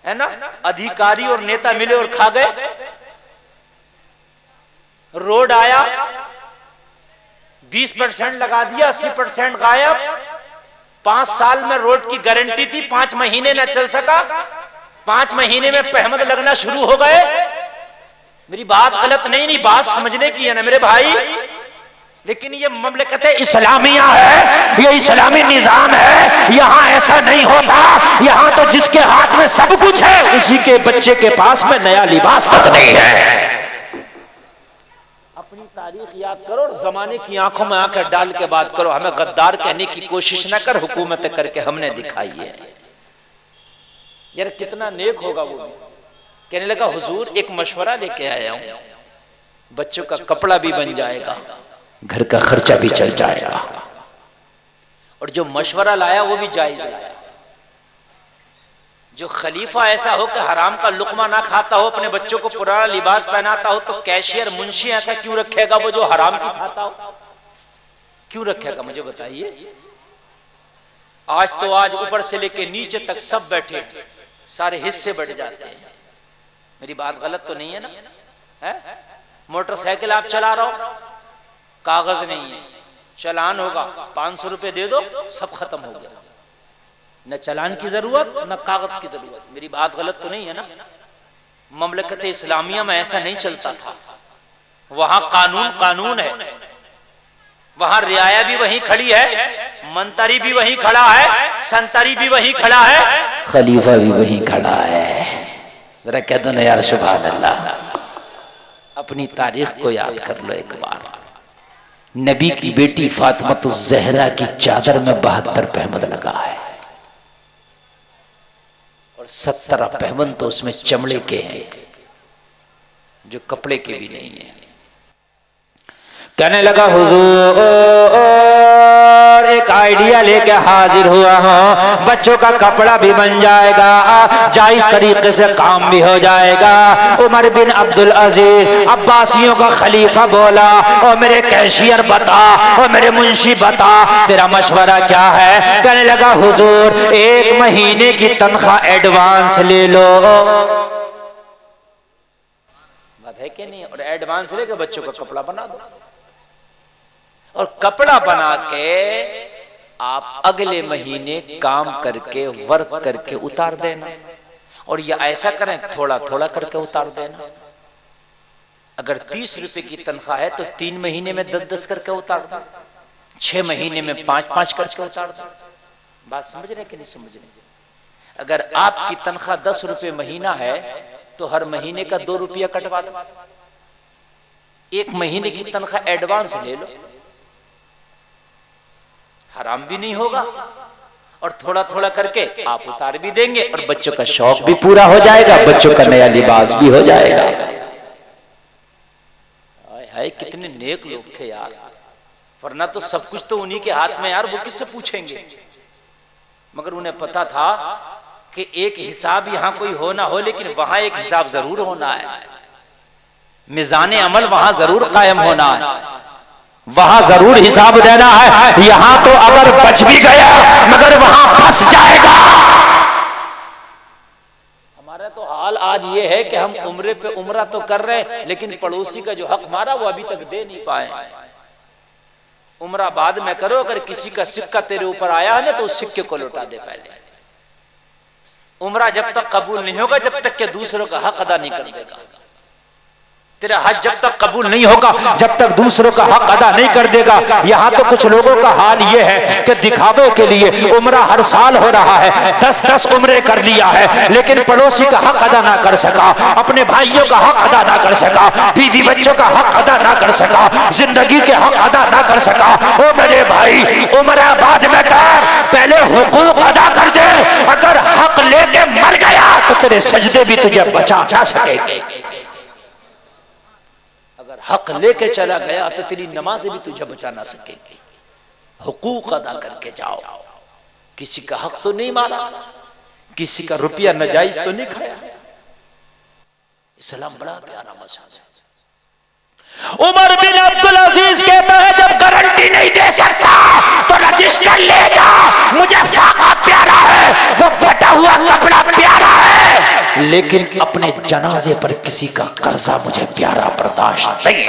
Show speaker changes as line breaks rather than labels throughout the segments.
है ना, अधिकारी और नेता मिले और खा गए। रोड आया, 20% लगा दिया, 80% गायब। 5 साल में रोड की गारंटी थी, 5 महीने न चल सका, 5 महीने में पहमद लगना शुरू हो गए। मेरी बात गलत नहीं, बात समझने की है ना मेरे भाई। लेकिन ये ममलकत इस्लामिया है, ये इस्लामी निजाम है, यहाँ ऐसा नहीं होता। यहाँ तो जिसके हाथ में सब कुछ है उसी के बच्चे के पास में नया लिबास बस नहीं है। अपनी तारीख याद करो और जमाने की आंखों में आंखें डाल के बात करो। हमें गद्दार कहने की कोशिश न कर, हुकूमत करके हमने दिखाई है। यार कितना नेक होगा वो। कहने लगा हुजूर एक मशवरा लेके आया हूं, बच्चों का कपड़ा भी बन जाएगा, घर का खर्चा भी चल जाएगा। और जो मशवरा लाया वो भी जायज लाया। जो खलीफा ऐसा हो कि हराम का लुकमा ना खाता हो, अपने बच्चों को पुराना लिबास पहनाता हो, तो कैशियर मुंशी ऐसा क्यों रखेगा वो जो हराम की खाता हो? क्यों रखेगा मुझे बताइए। आज तो आज ऊपर से लेके नीचे तक सब बैठे, सारे हिस्से बढ़ जाते हैं। मेरी बात गलत तो नहीं है ना? है मोटरसाइकिल आप चला रहे हो, कागज नहीं है, चालान होगा, 500 रुपए दे दो, सब खत्म हो गया। न चालान की जरूरत न कागज की जरूरत। मेरी बात गलत तो नहीं है ना? ममलकत इस्लामिया में ऐसा नहीं चलता था। वहां कानून कानून है, वहां रियाया भी वहीं खड़ी है, मंतरी भी वहीं खड़ा है, संतरी भी वहीं खड़ा है, खलीफा भी वहीं खड़ा है। जरा कह दो ना यार सुभान अल्लाह। अपनी तारीख को याद कर लो एक बार। नबी की बेटी फातिमा ज़हरा की चादर में 72 पहमद लगा है और 17 पहमद तो उसमें चमड़े के हैं, जो कपड़े के भी नहीं है। कहने लगा हुजूर एक आइडिया लेके हाजिर हुआ हूं, बच्चों का कपड़ा भी बन जाएगा, जायज तरीके से काम भी हो जाएगा। उमर बिन अब्दुल अजीज अब्बासियों का खलीफा बोला, और मेरे कैशियर बता, और मेरे मुंशी बता, तेरा मशवरा क्या है? कहने लगा हुजूर 1 महीने की तनख्वाह एडवांस ले लो। बात है कि नहीं? और एडवांस लेके बच्चों का कपड़ा बना दो, और कपड़ा बना के आप अगले महीने काम करके वर्क करके उतार देना। और ये ऐसा करें थोड़ा थोड़ा करके उतार देना। अगर 30 रुपए की तनख्वाह है तो 3 महीने में 10-10 करके उतार दो, 6 महीने में 5-5 करके उतार दो। बात समझ रहे कि नहीं समझ रहे? अगर आपकी तनख्वाह 10 रुपए महीना है तो हर महीने का 2 रुपया कटवा दो। 1 महीने की तनख्वाह एडवांस ले लो, हराम भी नहीं होगा, और थोड़ा थोड़ा करके आप उतार भी देंगे, और बच्चों का शौक भी पूरा हो जाएगा, बच्चों का नया लिबास भी हो जाएगा। हाय कितने नेक लोग थे यार, वरना तो सब कुछ तो उन्हीं के हाथ में यार, वो किससे पूछेंगे? मगर उन्हें पता था कि एक हिसाब यहां कोई हो ना हो, लेकिन वहां एक हिसाब जरूर होना है। मिजाने अमल वहां जरूर कायम होना है, वहां जरूर हिसाब देना है। यहां तो अगर बच भी गया मगर वहां फंस जाएगा। हमारा तो हाल आज ये है कि हम उम्रे पे उम्रा तो कर रहे हैं, लेकिन पड़ोसी का जो हक मारा वो अभी तक दे नहीं पाए। उम्रा बाद में करो, अगर किसी का सिक्का तेरे ऊपर आया है ना तो उस सिक्के को लौटा दे पहले। उम्रा जब तक कबूल नहीं होगा जब तक कि दूसरों का हक अदा नहीं कर देगा। तेरा हज जब तक कबूल नहीं होगा जब तक दूसरों का हक अदा नहीं कर देगा। यहाँ तो कुछ लोगों का हाल ये है कि दिखावे के लिए उम्रा हर साल हो रहा है, 10-10 उम्रे कर लिया है, लेकिन पड़ोसी का हक अदा ना कर सका, अपने भाइयों का हक अदा ना कर सका, बीवी बच्चों का हक अदा ना कर सका, जिंदगी के हक अदा ना कर सका। ओ मेरे भाई, उम्रा बाद में कर, पहले हुकूक अदा कर दे। अगर हक लेके मर गया तो तेरे सजदे भी तुझे बचा जा सकेंगे। अगर हक लेके चला गया तो तेरी नमाज़ें भी तुझे बचा ना सकेगी। हुकूक अदा करके जाओ। किसी का हक तो नहीं मारा, किसी का रुपया नाजायज तो नहीं खाया। इस्लाम बड़ा प्यारा मजहब है। उमर बिन अब्दुल अजीज कहता है जब गारंटी नहीं दे सकता तो रजिस्टर ले जा। मुझे फाका प्यारा है, वो फटा हुआ कपड़ा प्यारा है, लेकिन अपने जनाजे पर किसी का कर्जा मुझे प्यारा बर्दाश्त नहीं।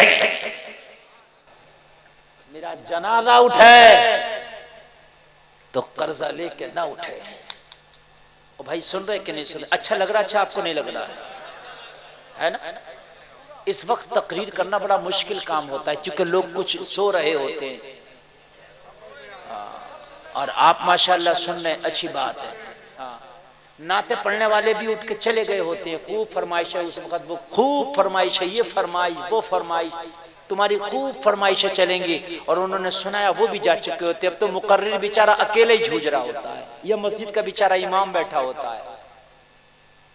मेरा जनाजा उठे तो कर्जा लेके ना उठे। ओ भाई सुन रहे कि नहीं सुन रहे? अच्छा लग रहा? अच्छा आपको नहीं लग रहा है ना? इस वक्त तकरीर करना बड़ा मुश्किल काम होता है क्योंकि लोग कुछ सो रहे होते हैं और आप माशाल्लाह सुन रहे, अच्छी बात है। हाँ, नाते पढ़ने वाले भी उठ के चले गए होते हैं। खूब फरमाइश है उस वक्त, वो खूब फरमाइश है, ये फरमाइश वो फरमाइश, तुम्हारी खूब फरमाइशें चलेंगी और उन्होंने सुनाया वो भी जा चुके होते। अब तो मुकर्रिर बेचारा अकेले ही जूझ रहा होता है, या मस्जिद का बेचारा इमाम बैठा होता है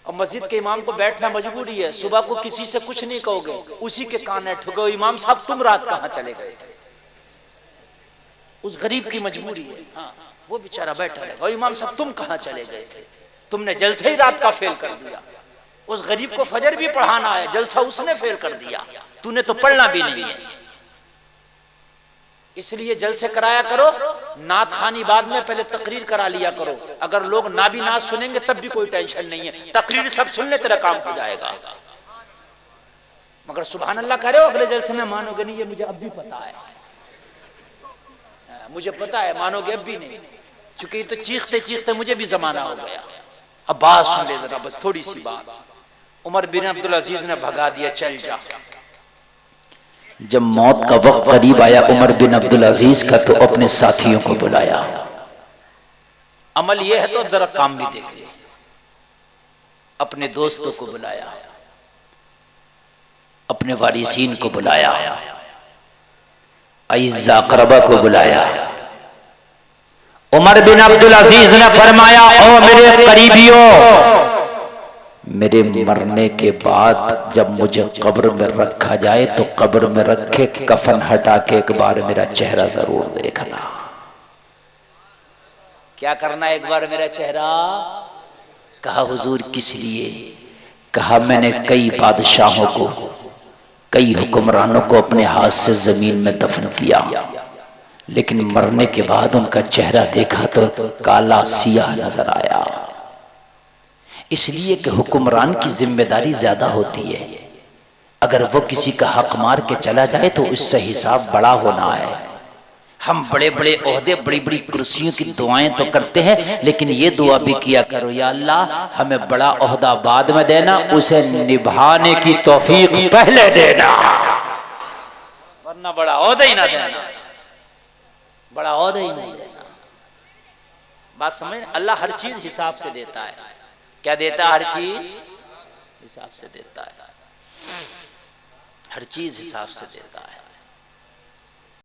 और मस्जिद के इमाम को बैठना मजबूरी है। सुबह को किसी से कुछ नहीं कहोगे, उसी के कान है ठुको, इमाम साहब तुम रात कहाँ चले गए थे? उस गरीब की मजबूरी है। हाँ, वो बेचारा बैठा रहेगा, इमाम साहब तुम कहाँ चले गए थे? तुमने जलसे ही रात का फेल कर दिया। उस गरीब को फजर भी पढ़ाना है, जलसा उसने फेल कर दिया, तूने तो पढ़ना भी नहीं है। इसलिए जलसे कराया करो, नात खानी बाद में, पहले तकरीर करा लिया करो। अगर लोग ना भी नात सुनेंगे तब भी कोई टेंशन नहीं है, तकरीर सब सुनने तेरा काम हो जाएगा। मगर सुभान अल्लाह कह रहे हो अगले जलसे में मानोगे नहीं, ये मुझे अब भी पता है, मुझे पता है, मानोगे अब भी नहीं, क्योंकि ये तो चीखते चीखते मुझे भी जमाना हो गया। अब बात सुन ले जरा, बस थोड़ी सी बात। उमर बिन अब्दुल अजीज ने भगा दिया, चल जा। जब मौत का वक्त करीब आया उमर बिन अब्दुल अजीज का, तो अपने साथियों को बुलाया। अमल यह है तो जरा काम भी देख ले। अपने दोस्तों को बुलाया, अपने वारिसीन को बुलाया, अइज़्ज़ा अक़रबा को बुलाया। उमर बिन अब्दुल अजीज ने फरमाया, ओ मेरे करीबियों, मेरे मरने के बाद जब मुझे कब्र में रखा जाए तो कब्र में रखे कफन हटा के एक बार मेरा चेहरा जरूर देखना। क्या करना एक बार मेरा चेहरा? कहा हुजूर किस लिए? कहा मैंने कई बादशाहों को, कई हुक्मरानों को अपने हाथ से जमीन में दफन किया, लेकिन मरने के बाद उनका चेहरा देखा तो काला सियाह नजर आया। इसलिए कि हुक्मरान की जिम्मेदारी ज्यादा होती है, अगर वो किसी का हक मार के चला जाए तो उससे हिसाब बड़ा होना है। हम बड़े बड़े ओहदे, बड़ी बड़ी कुर्सियों की दुआएं तो करते हैं, लेकिन ये दुआ भी किया करो, या अल्लाह हमें बड़ा ओहदा बाद में देना, उसे निभाने की तौफीक पहले देना, वरना बड़ा ओहदा ही ना देना, बड़ा ओहदा ही नहीं देना। बात समझ? अल्लाह हर चीज हिसाब से देता है। क्या देता है? हर चीज हिसाब से देता है, हर चीज हिसाब से देता है।